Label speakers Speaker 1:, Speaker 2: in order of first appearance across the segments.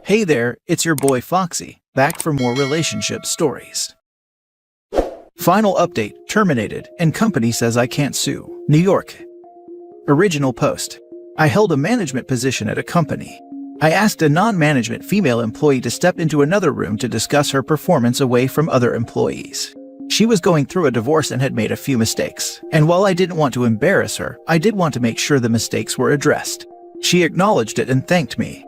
Speaker 1: Hey there, it's your boy Foxy, back for more relationship stories. Final update, Terminated, and company says I can't sue. New York. Original post. I held a management position at a company. I asked a non-management female employee to step into another room to discuss her performance away from other employees. She was going through a divorce and had made a few mistakes, and while I didn't want to embarrass her, I did want to make sure the mistakes were addressed. She acknowledged it and thanked me.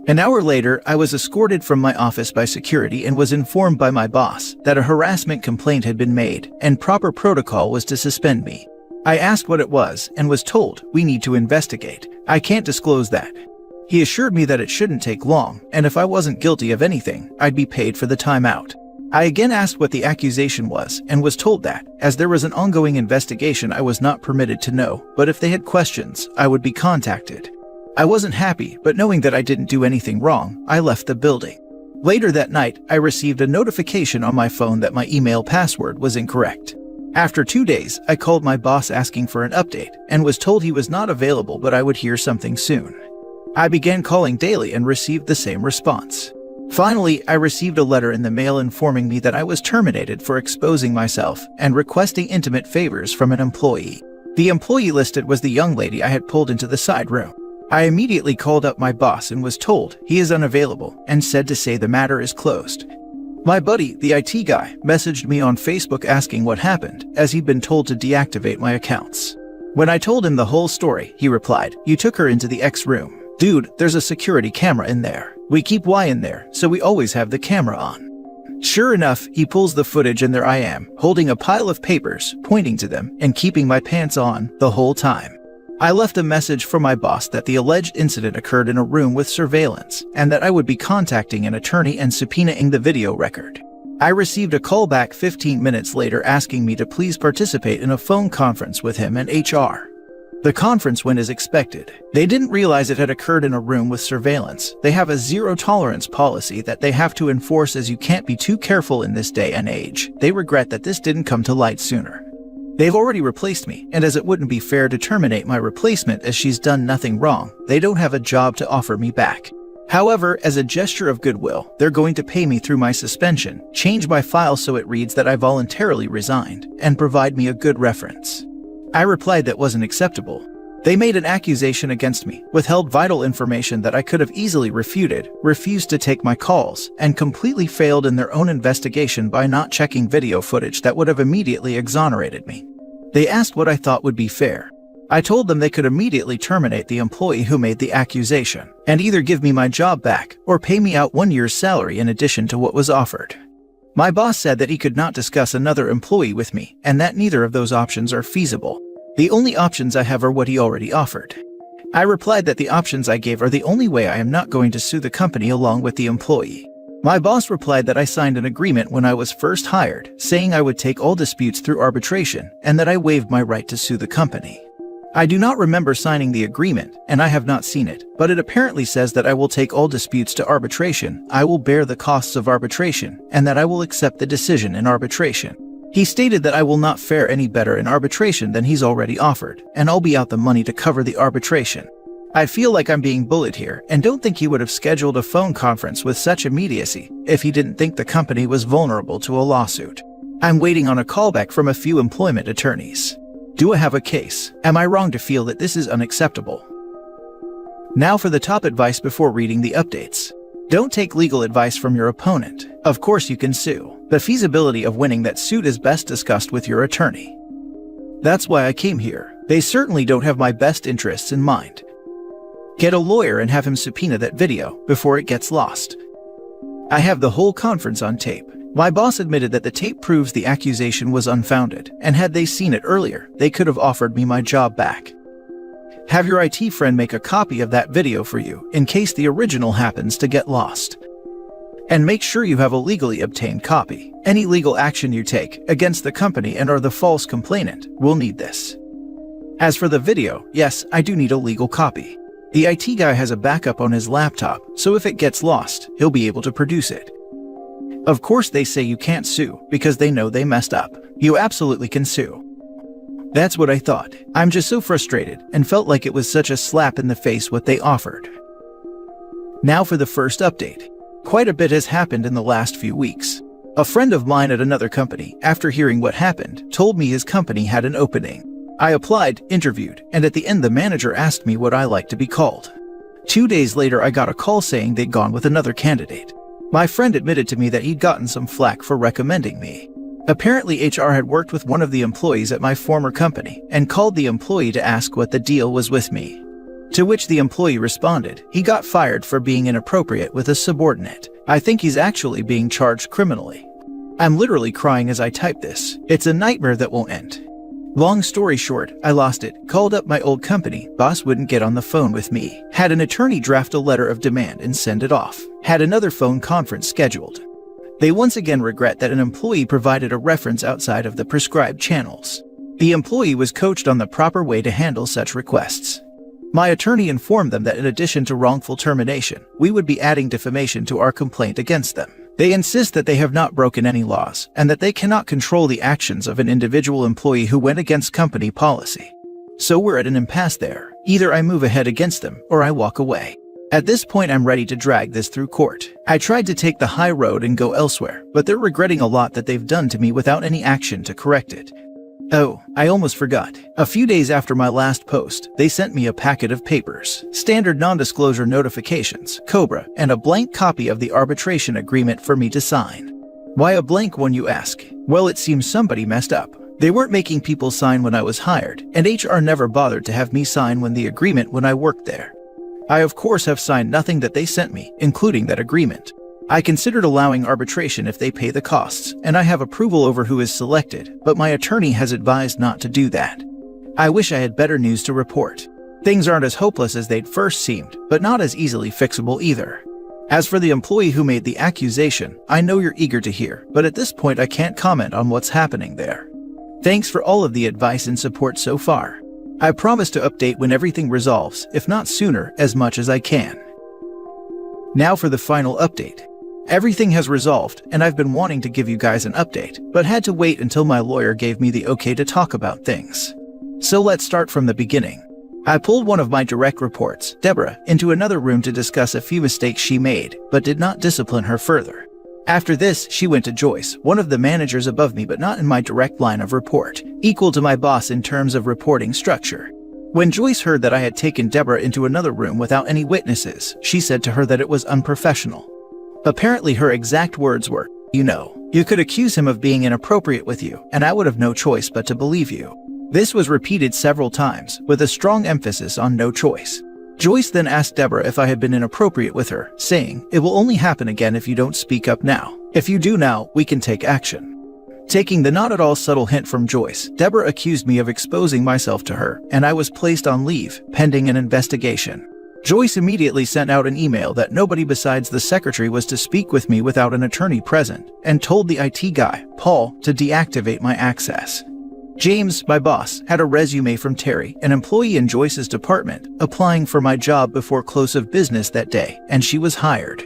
Speaker 1: An hour later, I was escorted from my office by security and was informed by my boss that a harassment complaint had been made and proper protocol was to suspend me. I asked what it was and was told, "We need to investigate. I can't disclose that." He assured me that it shouldn't take long, and if I wasn't guilty of anything, I'd be paid for the time out. I again asked what the accusation was and was told that, as there was an ongoing investigation, I was not permitted to know, but if they had questions, I would be contacted. I wasn't happy, but knowing that I didn't do anything wrong, I left the building. Later that night, I received a notification on my phone that my email password was incorrect. After 2 days, I called my boss asking for an update and was told he was not available but I would hear something soon. I began calling daily and received the same response. Finally, I received a letter in the mail informing me that I was terminated for exposing myself and requesting intimate favors from an employee. The employee listed was the young lady I had pulled into the side room. I immediately called up my boss and was told he is unavailable and said to say the matter is closed. My buddy, the IT guy, messaged me on Facebook asking what happened, as he'd been told to deactivate my accounts. When I told him the whole story, he replied, "You took her into the X room. Dude, there's a security camera in there. We keep Y in there, so we always have the camera on." Sure enough, he pulls the footage and there I am, holding a pile of papers, pointing to them, and keeping my pants on the whole time. I left a message for my boss that the alleged incident occurred in a room with surveillance, and that I would be contacting an attorney and subpoenaing the video record. I received a call back 15 minutes later asking me to please participate in a phone conference with him and HR. The conference went as expected. They didn't realize it had occurred in a room with surveillance. They have a zero-tolerance policy that they have to enforce, as you can't be too careful in this day and age. They regret that this didn't come to light sooner. They've already replaced me, and as it wouldn't be fair to terminate my replacement as she's done nothing wrong, they don't have a job to offer me back. However, as a gesture of goodwill, they're going to pay me through my suspension, change my file so it reads that I voluntarily resigned, and provide me a good reference. I replied that wasn't acceptable. They made an accusation against me, withheld vital information that I could have easily refuted, refused to take my calls, and completely failed in their own investigation by not checking video footage that would have immediately exonerated me. They asked what I thought would be fair. I told them they could immediately terminate the employee who made the accusation, and either give me my job back or pay me out 1 year's salary in addition to what was offered. My boss said that he could not discuss another employee with me, and that neither of those options are feasible. The only options I have are what he already offered. I replied that the options I gave are the only way. I am not going to sue the company along with the employee. My boss replied that I signed an agreement when I was first hired, saying I would take all disputes through arbitration and that I waived my right to sue the company. I do not remember signing the agreement, and I have not seen it, but it apparently says that I will take all disputes to arbitration, I will bear the costs of arbitration, and that I will accept the decision in arbitration. He stated that I will not fare any better in arbitration than he's already offered, and I'll be out the money to cover the arbitration. I feel like I'm being bullied here, and don't think he would have scheduled a phone conference with such immediacy if he didn't think the company was vulnerable to a lawsuit. I'm waiting on a callback from a few employment attorneys. Do I have a case? Am I wrong to feel that this is unacceptable? Now for the top advice before reading the updates. Don't take legal advice from your opponent. Of course you can sue. The feasibility of winning that suit is best discussed with your attorney. That's why I came here. They certainly don't have my best interests in mind. Get a lawyer and have him subpoena that video before it gets lost. I have the whole conference on tape. My boss admitted that the tape proves the accusation was unfounded, and had they seen it earlier, they could have offered me my job back. Have your IT friend make a copy of that video for you, in case the original happens to get lost. And make sure you have a legally obtained copy. Any legal action you take against the company and or the false complainant will need this. As for the video, yes, I do need a legal copy. The IT guy has a backup on his laptop, so if it gets lost, he'll be able to produce it. Of course they say you can't sue, because they know they messed up. You absolutely can sue. That's what I thought. I'm just so frustrated, and felt like it was such a slap in the face what they offered. Now for the first update. Quite a bit has happened in the last few weeks. A friend of mine at another company, after hearing what happened, told me his company had an opening. I applied, interviewed, and at the end the manager asked me what I like to be called. 2 days later I got a call saying they'd gone with another candidate. My friend admitted to me that he'd gotten some flack for recommending me. Apparently HR had worked with one of the employees at my former company and called the employee to ask what the deal was with me. To which the employee responded, he got fired for being inappropriate with a subordinate. I think he's actually being charged criminally. I'm literally crying as I type this. It's a nightmare that won't end. Long story short, I lost it, called up my old company, boss wouldn't get on the phone with me, had an attorney draft a letter of demand and send it off, had another phone conference scheduled. They once again regret that an employee provided a reference outside of the prescribed channels. The employee was coached on the proper way to handle such requests. My attorney informed them that in addition to wrongful termination, we would be adding defamation to our complaint against them. They insist that they have not broken any laws, and that they cannot control the actions of an individual employee who went against company policy. So we're at an impasse there. Either I move ahead against them, or I walk away. At this point I'm ready to drag this through court. I tried to take the high road and go elsewhere, but they're regretting a lot that they've done to me without any action to correct it. Oh, I almost forgot. A few days after my last post, they sent me a packet of papers, standard non-disclosure notifications, COBRA, and a blank copy of the arbitration agreement for me to sign. Why a blank one, you ask? Well, it seems somebody messed up. They weren't making people sign when I was hired, and HR never bothered to have me sign the agreement when I worked there. I of course have signed nothing that they sent me, including that agreement. I considered allowing arbitration if they pay the costs, and I have approval over who is selected, but my attorney has advised not to do that. I wish I had better news to report. Things aren't as hopeless as they'd first seemed, but not as easily fixable either. As for the employee who made the accusation, I know you're eager to hear, but at this point I can't comment on what's happening there. Thanks for all of the advice and support so far. I promise to update when everything resolves, if not sooner, as much as I can. Now for the final update. Everything has resolved, and I've been wanting to give you guys an update, but had to wait until my lawyer gave me the okay to talk about things. So let's start from the beginning. I pulled one of my direct reports, Deborah, into another room to discuss a few mistakes she made, but did not discipline her further. After this, she went to Joyce, one of the managers above me but not in my direct line of report, equal to my boss in terms of reporting structure. When Joyce heard that I had taken Deborah into another room without any witnesses, she said to her that it was unprofessional. Apparently her exact words were, you could accuse him of being inappropriate with you, and I would have no choice but to believe you. This was repeated several times, with a strong emphasis on no choice. Joyce then asked Deborah if I had been inappropriate with her, saying, it will only happen again if you don't speak up now. If you do now, we can take action. Taking the not at all subtle hint from Joyce, Deborah accused me of exposing myself to her, and I was placed on leave, pending an investigation. Joyce immediately sent out an email that nobody besides the secretary was to speak with me without an attorney present, and told the IT guy, Paul, to deactivate my access. James, my boss, had a resume from Terry, an employee in Joyce's department, applying for my job before close of business that day, and she was hired.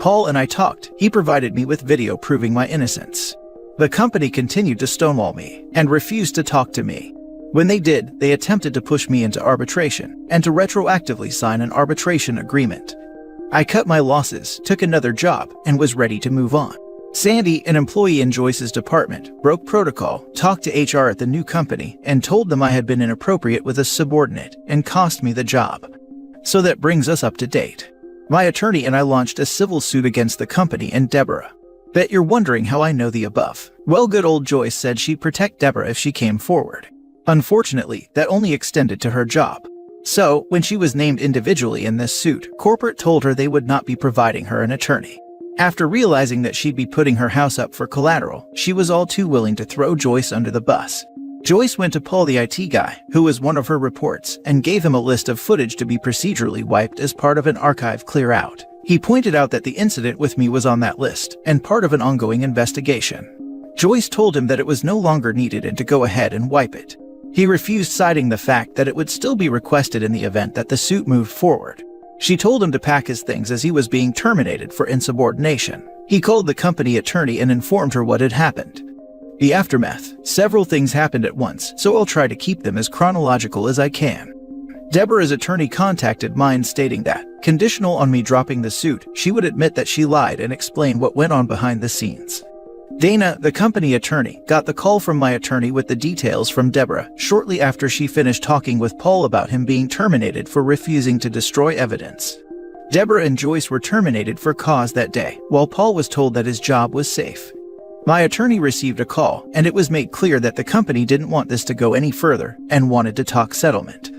Speaker 1: Paul and I talked. He provided me with video proving my innocence. The company continued to stonewall me, and refused to talk to me. When they did, they attempted to push me into arbitration, and to retroactively sign an arbitration agreement. I cut my losses, took another job, and was ready to move on. Sandy, an employee in Joyce's department, broke protocol, talked to HR at the new company, and told them I had been inappropriate with a subordinate, and cost me the job. So that brings us up to date. My attorney and I launched a civil suit against the company and Deborah. Bet you're wondering how I know the above. Well, good old Joyce said she'd protect Deborah if she came forward. Unfortunately, that only extended to her job. So, when she was named individually in this suit, corporate told her they would not be providing her an attorney. After realizing that she'd be putting her house up for collateral, she was all too willing to throw Joyce under the bus. Joyce went to Paul, the IT guy, who was one of her reports, and gave him a list of footage to be procedurally wiped as part of an archive clear out. He pointed out that the incident with me was on that list, and part of an ongoing investigation. Joyce told him that it was no longer needed and to go ahead and wipe it. He refused, citing the fact that it would still be requested in the event that the suit moved forward. She told him to pack his things as he was being terminated for insubordination. He called the company attorney and informed her what had happened. The aftermath. Several things happened at once, so I'll try to keep them as chronological as I can. Deborah's attorney contacted mine stating that, conditional on me dropping the suit, she would admit that she lied and explain what went on behind the scenes. Dana, the company attorney, got the call from my attorney with the details from Deborah shortly after she finished talking with Paul about him being terminated for refusing to destroy evidence. Deborah and Joyce were terminated for cause that day, while Paul was told that his job was safe. My attorney received a call, and it was made clear that the company didn't want this to go any further and wanted to talk settlement.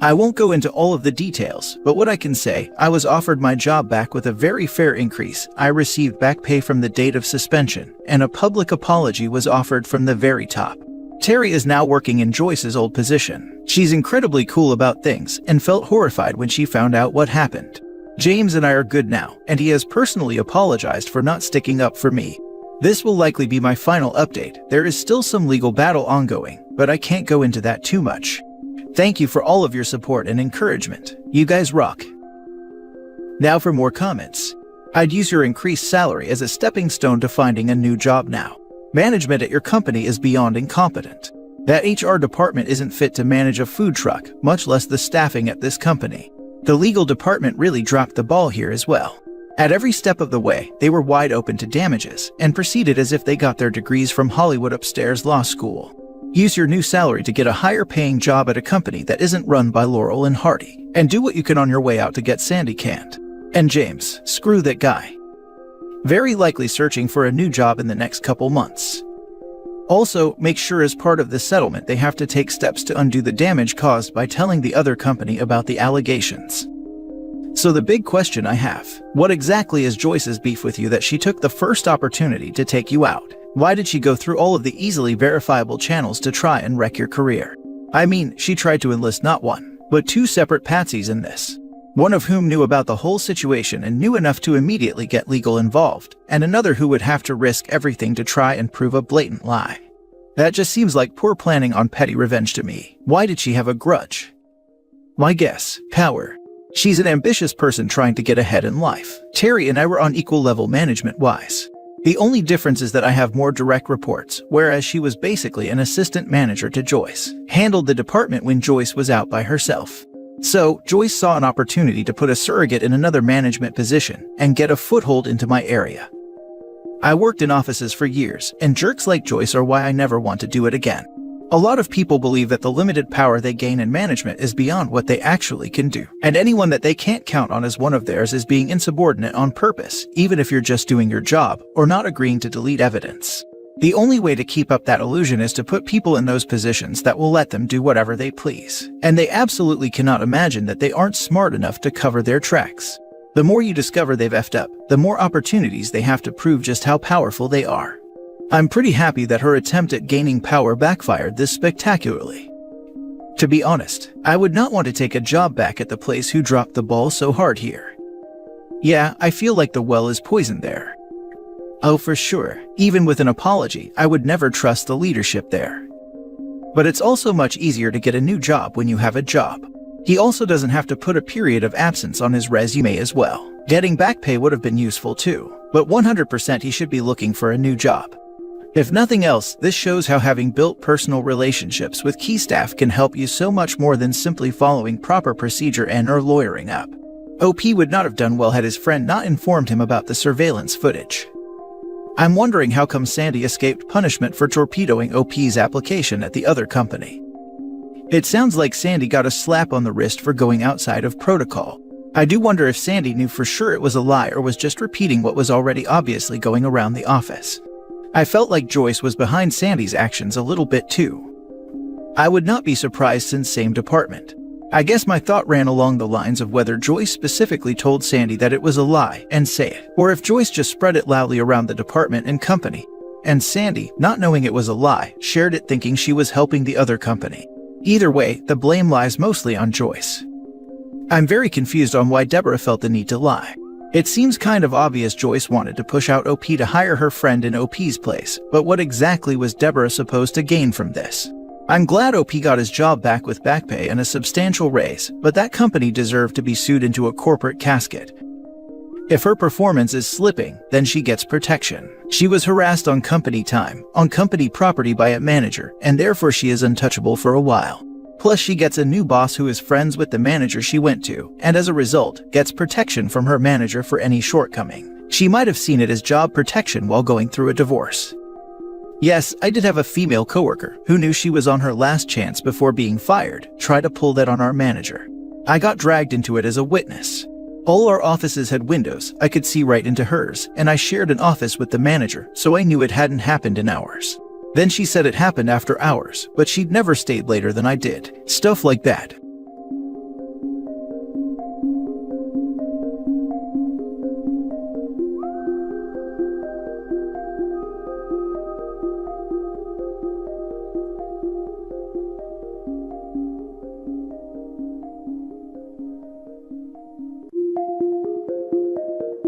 Speaker 1: I won't go into all of the details, but what I can say, I was offered my job back with a very fair increase. I received back pay from the date of suspension, and a public apology was offered from the very top. Terry is now working in Joyce's old position. She's incredibly cool about things and felt horrified when she found out what happened. James and I are good now, and he has personally apologized for not sticking up for me. This will likely be my final update. There is still some legal battle ongoing, but I can't go into that too much. Thank you for all of your support and encouragement. You guys rock. Now for more comments. I'd use your increased salary as a stepping stone to finding a new job now. Management at your company is beyond incompetent. That HR department isn't fit to manage a food truck, much less the staffing at this company. The legal department really dropped the ball here as well. At every step of the way, they were wide open to damages and proceeded as if they got their degrees from Hollywood upstairs law school. Use your new salary to get a higher paying job at a company that isn't run by Laurel and Hardy, and do what you can on your way out to get Sandy canned. And James, screw that guy. Very likely searching for a new job in the next couple months. Also, make sure as part of the settlement they have to take steps to undo the damage caused by telling the other company about the allegations. So the big question I have, what exactly is Joyce's beef with you that she took the first opportunity to take you out? Why did she go through all of the easily verifiable channels to try and wreck your career? I mean, she tried to enlist not one, but two separate patsies in this. One of whom knew about the whole situation and knew enough to immediately get legal involved, and another who would have to risk everything to try and prove a blatant lie. That just seems like poor planning on petty revenge to me. Why did she have a grudge? My guess, power. She's an ambitious person trying to get ahead in life. Terry and I were on equal level management-wise. The only difference is that I have more direct reports, whereas she was basically an assistant manager to Joyce, handled the department when Joyce was out by herself. So, Joyce saw an opportunity to put a surrogate in another management position and get a foothold into my area. I worked in offices for years, and jerks like Joyce are why I never want to do it again. A lot of people believe that the limited power they gain in management is beyond what they actually can do, and anyone that they can't count on as one of theirs is being insubordinate on purpose, even if you're just doing your job or not agreeing to delete evidence. The only way to keep up that illusion is to put people in those positions that will let them do whatever they please, and they absolutely cannot imagine that they aren't smart enough to cover their tracks. The more you discover they've effed up, the more opportunities they have to prove just how powerful they are. I'm pretty happy that her attempt at gaining power backfired this spectacularly. To be honest, I would not want to take a job back at the place who dropped the ball so hard here. Yeah, I feel like the well is poisoned there. Oh, for sure, even with an apology, I would never trust the leadership there. But it's also much easier to get a new job when you have a job. He also doesn't have to put a period of absence on his resume as well. Getting back pay would have been useful too, but 100% he should be looking for a new job. If nothing else, this shows how having built personal relationships with key staff can help you so much more than simply following proper procedure and/or lawyering up. OP would not have done well had his friend not informed him about the surveillance footage. I'm wondering how come Sandy escaped punishment for torpedoing OP's application at the other company. It sounds like Sandy got a slap on the wrist for going outside of protocol. I do wonder if Sandy knew for sure it was a lie or was just repeating what was already obviously going around the office. I felt like Joyce was behind Sandy's actions a little bit too. I would not be surprised since same department. I guess my thought ran along the lines of whether Joyce specifically told Sandy that it was a lie and say it, or if Joyce just spread it loudly around the department and company, and Sandy, not knowing it was a lie, shared it thinking she was helping the other company. Either way, the blame lies mostly on Joyce. I'm very confused on why Deborah felt the need to lie. It seems kind of obvious Joyce wanted to push out OP to hire her friend in OP's place, but what exactly was Deborah supposed to gain from this? I'm glad OP got his job back with back pay and a substantial raise, but that company deserved to be sued into a corporate casket. If her performance is slipping, then she gets protection. She was harassed on company time, on company property by a manager, and therefore she is untouchable for a while. Plus she gets a new boss who is friends with the manager she went to, and as a result, gets protection from her manager for any shortcoming. She might have seen it as job protection while going through a divorce. Yes, I did have a female coworker who knew she was on her last chance before being fired, try to pull that on our manager. I got dragged into it as a witness. All our offices had windows, I could see right into hers, and I shared an office with the manager, so I knew it hadn't happened in hours. Then she said it happened after hours, but she'd never stayed later than I did. Stuff like that.